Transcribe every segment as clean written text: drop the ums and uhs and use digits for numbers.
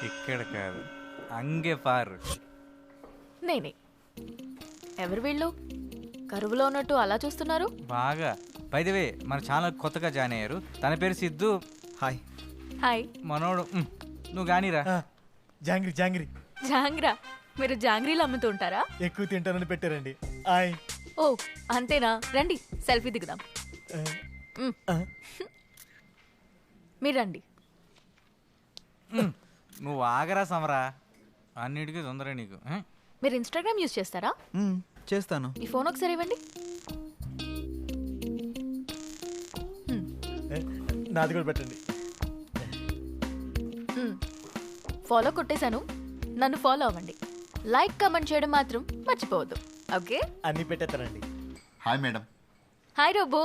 ఇక్కడ కాదు, అంగే పారు. నేనే. ఎవరు వీళ్ళు? కరువులో ఉన్నట్టు అలా చూస్తున్నారు. బాగా. బై ది వే, మన ఛానల్ కొత్తగా జాయిన్ అయ్యారు. తన పేరు సిద్ధు. హాయ్. హాయ్. మనోడు నువ్వు గానీరా. జాంగ్రీ జాంగ్రీ. జాంగ్రా? మీరు జాంగ్రీలు అమ్ముతూ ఉంటారా? ఎక్కువ తింటానని పెట్టారండి. హాయ్. ఓ అంతేనా? రండి సెల్ఫీ దిగుదాం. మీరు రండి. నువ్వు ఆగరా సమరా, అన్నిటికీ తొందర నీకు. మీరు ఇన్స్టాగ్రామ్ యూజ్ చేస్తారా? చేస్తాను. ఈ ఫోన్ ఒకసారి ఇవ్వండి. నాది కూడా పెట్టండి. ఫాలో కొట్టేశాను, నన్ను ఫాలో అవ్వండి. లైక్ కమెంట్ చేయడం మాత్రం మర్చిపోవద్దు. ఓకే, అన్ని పెట్టేస్తానండి. Hi madam. Hi robo.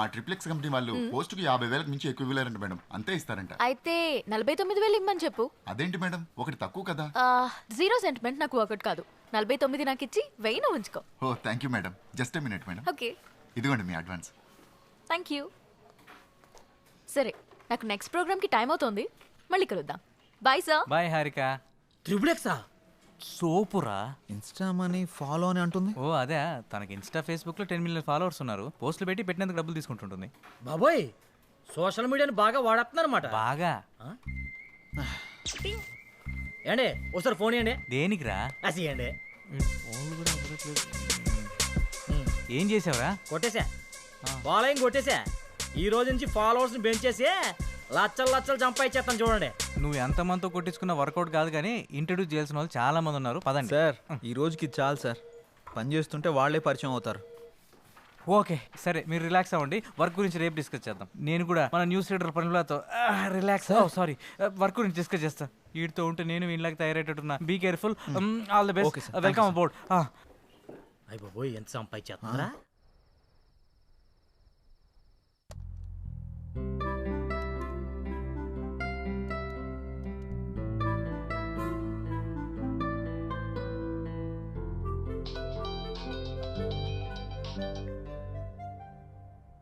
ఆ ట్రిప్లెక్స్ కంపెనీ వాళ్ళు పోస్టుకి 50,000 మించి ఎక్కువ ఇవ్వలేరంట మేడం. అంతే ఇస్తారంట. అయితే 49,000 ఇమ్మని చెప్పు. అదేంటి మేడం, ఒకటి తక్కువ కదా. జీరో సెంటిమెంట్ నాకు ఒకటి కాదు. 49 నాకు ఇచ్చి 1000 ఉంచుకో. Oh thank you madam. Just a minute madam. Okay, ఇదిగోండి మీ అడ్వాన్స్. Thank you. సరే, నాకు నెక్స్ట్ ప్రోగ్రామ్కి టైం అవుతోంది, మళ్ళీ కలుద్దాం. Bye sir. బాయ్ హారిక. ట్రిపులెక్సా? సోపురా. ఇన్స్టా మనీ ఫాలో అని అంటుంది. ఓ అదే, తనకి ఇన్స్టా ఫేస్బుక్ లో 10 మిలియన్ ఫాలోవర్స్ ఉన్నారు. పోస్టులు పెట్టి పెట్టినందుకు డబ్బులు తీసుకుంటుంటుంది. బాబోయ్, సోషల్ మీడియాని బాగా వాడేస్తున్నారన్నమాట. బాగా. ఏండి ఒకసారి ఫోన్ ఇవ్వండి. దేనికిరా? అసియండి. ఏం చేసావురా? కొట్టేసా, ఫాలోయింగ్ కొట్టేసా. ఈ రోజు నుంచి ఫాలోవర్స్ ని పెంచేసి లచ్చలు లచ్చలు సంపాదించేస్తాను చూడండి. నువ్వు ఎంతమందితో కొట్టించుకున్న వర్కౌట్ కాదు కానీ ఇంట్రడ్యూస్ చేయాల్సిన వాళ్ళు చాలా మంది ఉన్నారు. పదండి సార్, ఈ రోజుకి చాలు సార్. పని చేస్తుంటే వాళ్ళే పరిచయం అవుతారు. ఓకే సరే, మీరు రిలాక్స్ అవ్వండి. వర్క్ గురించి రేపు డిస్కస్ చేద్దాం. నేను కూడా మన న్యూస్ రీడర్ పనులతో రిలాక్స్. సారీ, వర్క్ గురించి డిస్కస్ చేస్తా. వీటితో ఉంటే నేను వీళ్ళకి తయారయ్యేటట్టున్నా. Be careful. All the best. Welcome about. అయ్య బాబోయ్, ఎంత సంపాదించేస్తున్నారా?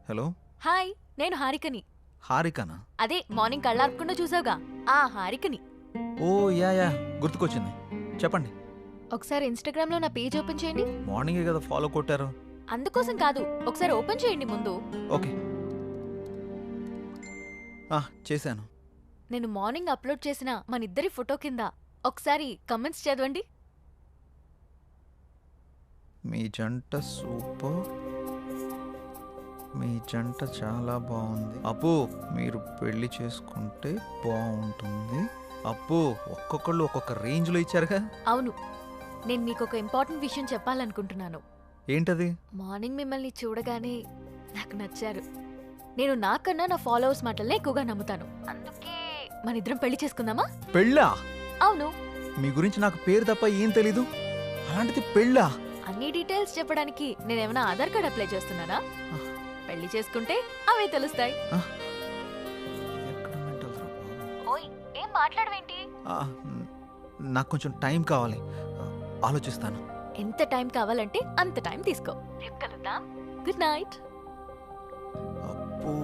హలో. హాయ్, నేను హారికని. హారికనా? అదే మార్నింగ్ కళ్ళార్పకుండా చూసావుగా, ఆ హారికని. ఓ యా గుర్తుకొచ్చింది. చెప్పండి. ఒకసారి ఇన్స్టాగ్రామ్ లో నా పేజ్ ఓపెన్ చేయండి. మార్నింగే కదా ఫాలో కొట్టారు. అందుకోసం కాదు, ఒకసారి ఓపెన్ చేయండి ముందు. ఓకే, చేశాను. నేను మార్నింగ్ అప్లోడ్ చేసిన మన ఇద్దరి ఫోటో కింద ఒకసారి కమెంట్స్ చదవండి. మీ జంట సూపర్. మీ జంట చాలా బాగుంది. అప్పు, మీరు పెళ్లి చేసుకుంటే బాగుంటుంది. అప్పు, ఒక్కొక్కళ్ళు ఒక్కొక్క రేంజ్లో ఇచ్చారుగా. అవును, నేను మీకు ఒక ఇంపార్టెంట్ విషయం చెప్పాలనుకుంటున్నాను. ఏంటది? మార్నింగ్ మిమ్మల్ని చూడగానే నాకు నచ్చారు. నేను నాకన్నా నా ఫాలోవర్స్ మాటలనే ఎక్కువగా నమ్ముతాను. అందుకే మన ఇద్దరం పెళ్లి చేసుకుందామా? పెళ్ళా? అవును. మీ గురించి నాకు పేరు తప్ప ఏం తెలీదు, అలాంటిది పెళ్ళా? అన్ని డీటెయిల్స్ చెప్పడానికి నేనేమైనా ఆధార్ కార్డ్ అప్లై చేస్తున్నానా? పెళ్లి చేసుకుంటే అవే తెలుస్తాయి. ఓయ్, ఏం మాట్లాడవేంటి? నాకు కొంచెం టైం కావాలి, ఆలోచిస్తాను. ఎంత టైం కావాలంటే అంత టైం తీసుకో. రేపు కలుద్దాం. Good night. అబ్బో,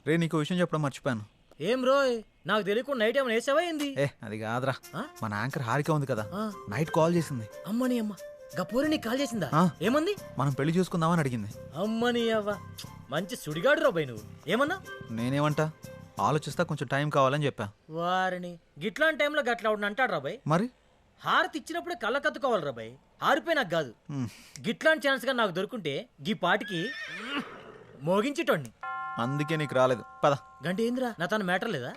రే, నీకు విషయం చెప్పడం మర్చిపోయాను. ఏం రోయ్, నాకు తెలియకుండా నైట్ ఏమైనా వేసావా ఏంది? అది కాదురా, మన యాంకర్ హారిక ఉంది కదా, ఆ. నైట్ కాల్ చేసింది. అమ్మని అమ్మ, గపూరి నీకు కాల్ చేసిందా? ఏమంది? మనం పెళ్లి చూసుకుందామని అడిగింది. అమ్మని అవ్వ, మంచి సుడిగాడు రాబాయ్ నువ్వు. ఏమన్నా? నేనేమంటా, ఆలోచిస్తా, కొంచెం టైం కావాలని చెప్పా. వారిని గిట్లాంటి టైంలో గట్లా అంటాడు రాబాయ్. మరి హారతి ఇచ్చినప్పుడే కళ్ళ కత్తుకోవాలి రాబాయ్. హారిపోయి నాకు కాదు. గిట్లాంటి ఛాన్స్ గా నాకు దొరుకుంటే గీ పాటికి మోగించేటోడిని. అందుకే నీకు రాలేదు. పద. గంట ఏందిరా, నా తన మ్యాటర్ లేదా?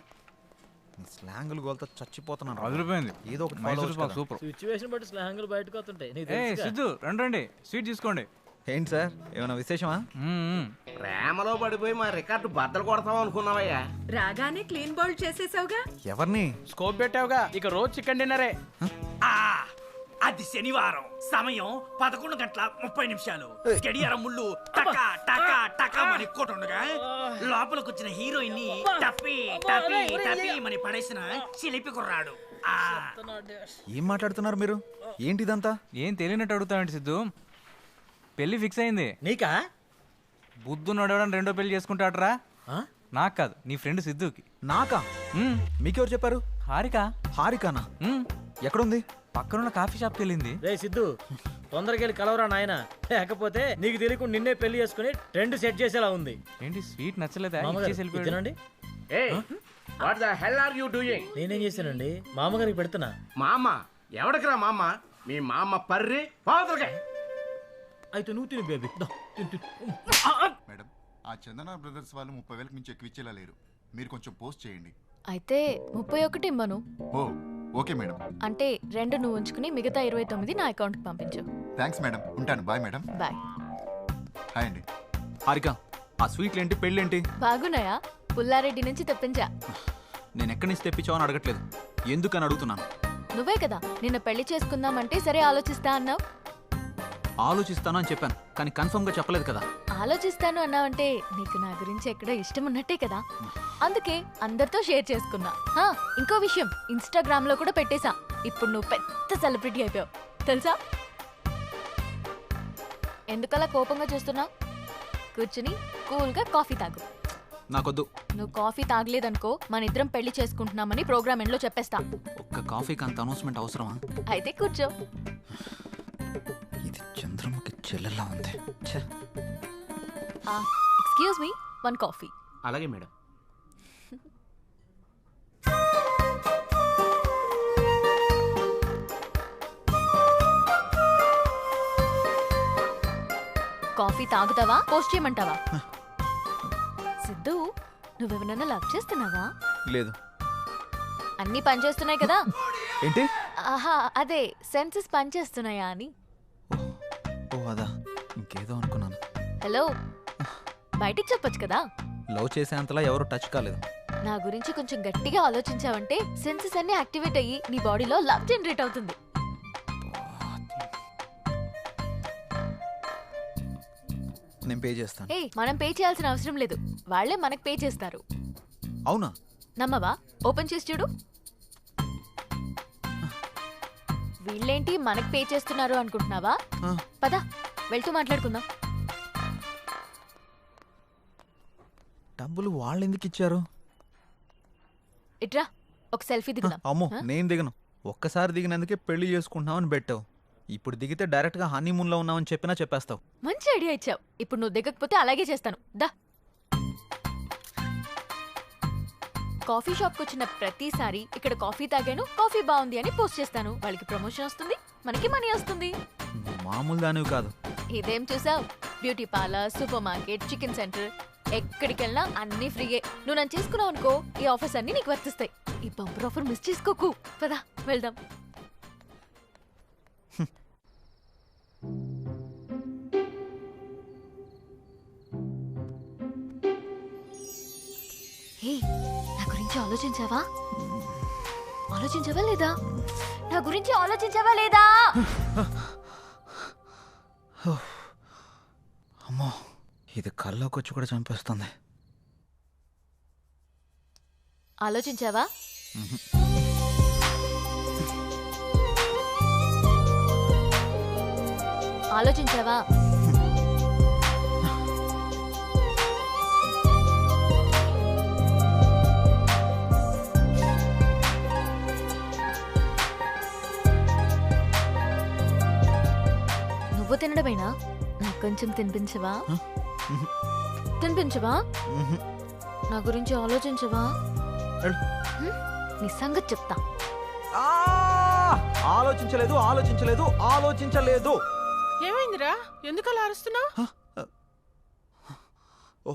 స్లాంగులు గోల్తో చచ్చిపోతున్నాను. అదిరిపోయింది. ఏదో ఒకటి మైసూర్ పాక్ సూపర్. సిచ్యువేషన్ బట్టి స్లాంగులు బయటకు వస్తుంటాయి. సిద్ధు రండి, స్వీట్ తీసుకోండి. ఏంటి సార్, ఏమైనా విశేషమా? ప్రేమలో పడిపోయి మా రికార్డు బద్దలు కొడతాం అనుకున్నావయ్యా. రాగానే క్లీన్ బౌల్ చేసేసావుగా. ఎవరిని? స్కోప్ పెట్టావుగా, ఇక రోజు చికెన్ డిన్నరే. అది శనివారం, సమయం 11:30 గడియారం ముళ్ళు టకా టకా టకా మని కొట్టుండగా లోపలికొచ్చిన హీరోయిన్ ని టపీ టపీ టపీ మని పడేసిన చిలిపి కుర్రాడు. ఏం మాట్లాడుతున్నారు మీరు? ఏంటిదంతా? ఏం తెలియనట్టు అడుగుతావండి సిద్ధు. పెళ్లి ఫిక్స్ అయింది. నీకా? బుద్ధు నడవడం రెండో పెళ్లి చేసుకుంటాడరా? ఆ? నాకు కాదు, నీ ఫ్రెండ్ సిద్ధుకి. నాకా? మీకెవరు చెప్పారు? హారిక. హారికానా? ఎక్కడుంది? పక్కనున్న కాఫీ షాప్కి వెళ్ళింది. రే సిద్ధు, తొందరగా వెళ్ళి కలవరా నాయన, లేకపోతే నీకు తెలియకుండా నిన్నే పెళ్లి చేసుకుని ట్రెండ్ సెట్ చేసేలా ఉంది. ఏంటి స్వీట్ నచ్చలేదా? మామగారు, ఇచ్చేసి వెళ్ళిపోయాడు. ఇదేనండి. What the hell are you doing? నేనేం చేశానండి? మామగారికి పెడుతున్నా. మామ ఎవడికిరా మామ? మీ మామ పర్రి పావుతలకే. అయితే నువ్వు తిను బేబీ. మేడం, ఆ చందన బ్రదర్స్ వాళ్ళు 30,000 మించి ఎక్కువ ఇచ్చేలా లేరు. మీరు కొంచెం పోస్ట్ చేయండి. అయితే 31 ఇమ్మను. ఓ ఓకే మేడం. అంటే 2 నువ్వు ఉంచుకుని మిగతా 29 నా అకౌంట్కి పంపించు. థ్యాంక్స్ మేడం, ఉంటాను. Bye madam. బాయ్. హాయ్ అండి. హారిక, ఆ స్వీట్లేంటి, పెళ్ళేంటి? బాగున్నాయా? పుల్లారెడ్డి నుంచి తెప్పించా. నేను ఎక్కడి నుంచి తెప్పించావు అని అడగట్లేదు, ఎందుకని అడుగుతున్నాను. నువ్వే కదా నిన్న పెళ్లి చేసుకుందామంటే సరే ఆలోచిస్తా అన్నావు. ఆలోచిస్తాను అని చెప్పాను, కానీ కన్ఫర్మ్ గా చెప్పలేదు కదా. ఆలోచిస్తాను అన్నావంటే నీకు నా గురించి ఎక్కడో ఇష్టం ఉన్నట్టే కదా, అందుకే అందరితో షేర్ చేసుకున్నా. ఇంకో విషయం, ఇన్స్టాగ్రామ్ లో కూడా పెట్టేశా. ఇప్పుడు నువ్వు పెద్ద సెలబ్రిటీ అయిపోయావు తెలుసా. ఎందుకలా కోపంగా చూస్తున్నావు? కూర్చుని కూల్గా కాఫీ తాగు. నాకొద్దు. నువ్వు కాఫీ తాగలేదనుకో మన ఇద్దరం పెళ్లి చేసుకుంటున్నామని ప్రోగ్రామ్ ఎండ్లో చెప్పేస్తా. ఒక్క కాఫీకి అంత అనౌన్స్మెంట్ అవసరమా? అయితే కూర్చో. ఇది చంద్రముఖి చెల్లెలా ఉంది. Excuse me, 1 coffee. అలాగే మేడం. కాఫీ తాగుతావా పోస్ట్ చేయమంటావా? సిద్ధు, నువ్వెవరన్నా లవ్ చేస్తున్నావా? లేదు. అన్నీ పనిచేస్తున్నాయి కదా? ఏంటి? ఆహా, అదే సెన్సెస్ పనిచేస్తున్నాయా అని. ఓ అదా, ఇంకేదో అనుకున్నాను. హలో, బయటికి చెప్పొచ్చు కదా. లవ్ చేసేంతలా ఎవరు టచ్ కాలేదు. నా గురించి కొంచెం గట్టిగా ఆలోచించావంటే సెన్సెస్ అన్ని యాక్టివేట్ అయ్యి నీ బాడీలో లవ్ జనరేట్ అవుతుంది. నేను పే చేస్తాను. మనం పే చేయాల్సిన అవసరం లేదు, వాళ్ళే మనకు పే చేస్తారు. అవునా? నమ్మవా? ఓపెన్ చేసి చూడు. వీళ్ళేంటి మనకు పే చేస్తున్నారు అనుకుంటున్నావా? పద వెళ్తూ మాట్లాడుకుందాం. డబ్బులు వాళ్ళు ఎందుకు ఇచ్చారు? ఇట్రా, ఒక సెల్ఫీ దిగుదాం. అమ్మో, నేను దిగను. ఒక్కసారి దిగినందుకే పెళ్లి చేసుకుంటున్నామని పెట్టావు. ఇప్పుడు దిగితే డైరెక్ట్ గా హనీమూన్ లో ఉన్నామని చెప్పినా చెప్పేస్తావు. మంచి ఐడియా ఇచ్చావు. ఇప్పుడు నువ్వు దిగకపోతే అలాగే చేస్తాను. దా. కాఫీ షాప్ కు వచ్చిన ప్రతిసారి ఇక్కడ కాఫీ తాగాను, కాఫీ బాగుంది అని పోస్ట్ చేస్తాను. వాళ్ళకి ప్రమోషన్ వస్తుంది, మనకి మనీ వస్తుంది. మామూలు దానివి కాదు. ఇదేం చూసావు? Beauty parlour, super market, chicken centre, ఎక్కడికి వెళ్ళినా అన్ని ఫ్రీయే. నువ్వు నన్ను చేసుకున్నావు అనుకో, ఈ ఆఫర్స్ అన్ని నీకు వర్తిస్తాయి. ఈ బంపర్ ఆఫర్ మిస్ చేసుకోకు. పదా వెళ్దాం. హే, నా గురించి ఆలోచించావా? ఆలోచించావా లేదా? నా గురించి ఆలోచించావా లేదా? అమ్మో, ఇది కల్లోకి వచ్చి కూడా చంపేస్తుంది. ఆలోచించావా? ఆలోచించావా? నువ్వు తినడమేనా? నాకు కొంచెం తినిపించవా? తినిపించవా? నా గురించి ఆలోచించవా? నీ సంగతి చెప్తా. ఆలోచించలేదు, ఆలోచించలేదు, ఆలోచించలేదు. ఏమైందిరా? ఎందుకు అలా అరుస్తున్నావు? ఓ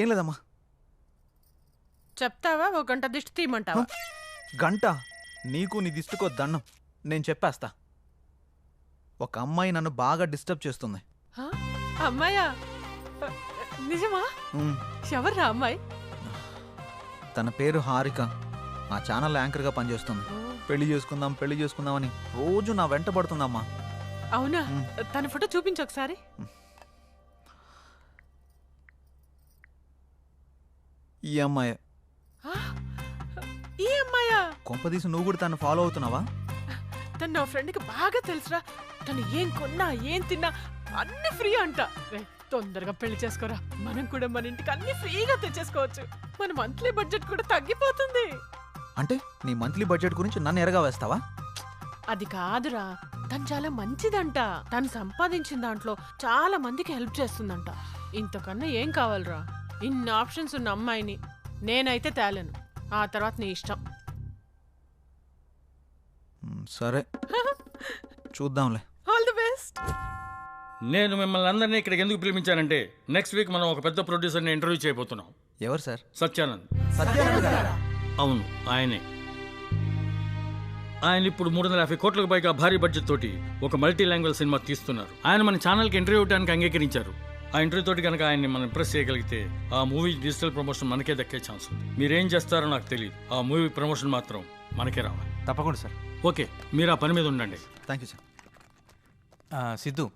ఏం లేదమ్మా. చెప్తావా? 1 గంట దిష్టి తీయమంటావా? గంట? నీకు నీ దిష్టికో దండం. నేను చెప్పేస్తా. ఒక అమ్మాయి నన్ను బాగా డిస్టర్బ్ చేస్తుంది. అమ్మాయా? నిజమా? ఎవర్రా అమ్మాయి? తన పేరు హారిక. ఆ ఛానల్ యాంకర్గా పనిచేస్తుంది. పెళ్లి చేసుకుందాం పెళ్లి చేసుకుందాం అని రోజు నా వెంట పడుతుందమ్మా. అవునా? తన ఫోటో చూపించు ఒకసారి. ఈ అమ్మాయి. ఈ అమ్మాయా? కొంపదీసి నువ్వు కూడా తను ఫాలో అవుతున్నావా? తను నా ఫ్రెండ్కి బాగా తెలుసురా. తను ఏం కొన్నా ఏం తిన్నా అన్ని ఫ్రీ అంట. తొందరగా పెళ్లి చేసుకోరా, మనం కూడా మన ఇంటికి అన్ని ఫ్రీగా తెచ్చేసుకోవచ్చు. మన మంత్లీ బడ్జెట్ కూడా తగ్గిపోతుంది. అంటే నీ మంత్లీ బడ్జెట్ గురించి నన్ను ఎరగా వేస్తావా? అది కాదురా, తను చాలా మంచిదంట. తను సంపాదించిన దాంట్లో చాలా మందికి హెల్ప్ చేస్తుందంట. ఇంతకన్నా ఏం కావాలరా? ఇన్ని ఆప్షన్స్ ఉన్న అమ్మాయిని నేనైతే తేలేను. ఆ తర్వాత నీ ఇష్టం. సరే చూద్దాంలే. All the best. నేను మిమ్మల్ని అందరినీ ఇక్కడికి ఎందుకు పిలిపించానంటే నెక్స్ట్ వీక్ మనం ఒక పెద్ద ప్రొడ్యూసర్ని ఇంటర్వ్యూ చేయబోతున్నాం. ఎవరు సార్? సత్యానంద్. సత్యానంద్ గారా? అవును, ఆయనే. ఆయన ఇప్పుడు 350 కోట్లకు పైగా భారీ బడ్జెట్ తోటి ఒక మల్టీ లాంగ్వేజ్ సినిమా తీస్తున్నారు. ఆయన మన ఛానల్కి ఇంటర్వ్యూ ఇవ్వడానికి అంగీకరించారు. ఆ ఇంటర్వ్యూ తోటి కనుక ఆయన్ని మనం ఇంప్రెస్ చేయగలిగితే ఆ మూవీ డిజిటల్ ప్రమోషన్ మనకే దక్కే ఛాన్స్ ఉంది. మీరేం చేస్తారో నాకు తెలియదు, ఆ మూవీ ప్రమోషన్ మాత్రం మనకే రావాలి. తప్పకుండా సార్. ఓకే, మీరు ఆ పని మీద ఉండండి. Thank you sir. Siddhu,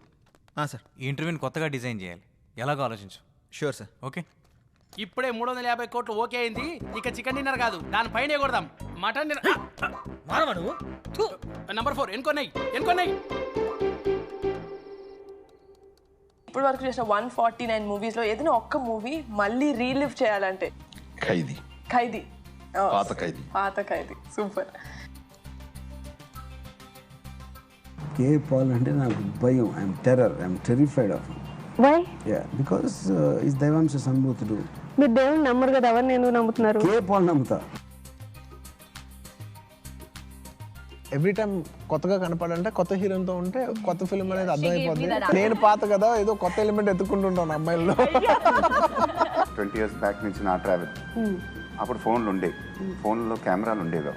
sir ఈ ఇంటర్వ్యూని కొత్తగా డిజైన్ చేయాలి. ఎలాగో ఆలోచించు. Sure sir. ఓకే. ఇప్పుడే 350 కోట్లు ఓకే అయింది. ఇక చికెన్ డిన్నర్ కాదు, దానిపైనే కొడదాం. Mutton dinner. మానవా నువ్వు? నంబర్ 4 ఎన్కొన్నాయి. ఇప్పుడు వరకు చేసిన 149 మూవీస్ లో ఏదైనా ఒక్క మూవీ మళ్ళీ రీలివ్ చేయాలంటే ఖైదీ. ఖైదీ. పాత ఖైదీ. పాత ఖైదీ. సూపర్. కే పాల్ అంటే నాకు భయం. I'm terror. I'm terrified of him. Why? Ya, because is దైవాంశ సంభూతుడు. మీరు దేవుని నమ్మరు కదా, ఎవరిని ఎందుకు నమ్ముతున్నారు? కే పాల్ నమ్ముతా. ఎవ్రీ టైం కొత్తగా కనపడంటే కొత్త హీరోతో ఉంటే కొత్త ఫిల్మ్ అనేది అర్థమైపోతుంది. నేను పాత కదా, ఏదో కొత్త ఎలిమెంట్ ఎత్తుకుంటుంటాను అమ్మాయిల్లో. 20 years బ్యాక్ నుంచి నా ట్రావెల్. అప్పుడు ఫోన్లు ఉండేవి, ఫోన్లో కెమెరాలు ఉండేవి,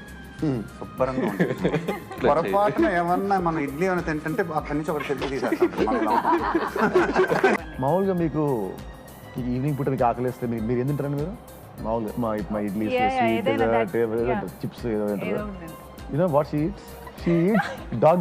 శుభ్రంగా ఉండేవి. పొరపాటున ఏమన్నా మనం ఇడ్లీ ఏమైనా తింటుంటే అక్కడి నుంచి ఒకటి సెల్ఫీ తీసేస్తాం. మామూలుగా మీకు ఈవినింగ్ పూట మీకు ఆకలిస్తే మీరు ఏం తింటారండి? మీరు మామూలుగా మా ఇడ్లీ, చిప్స్ ఏదో తింటారు. You know what she eats? She eats dog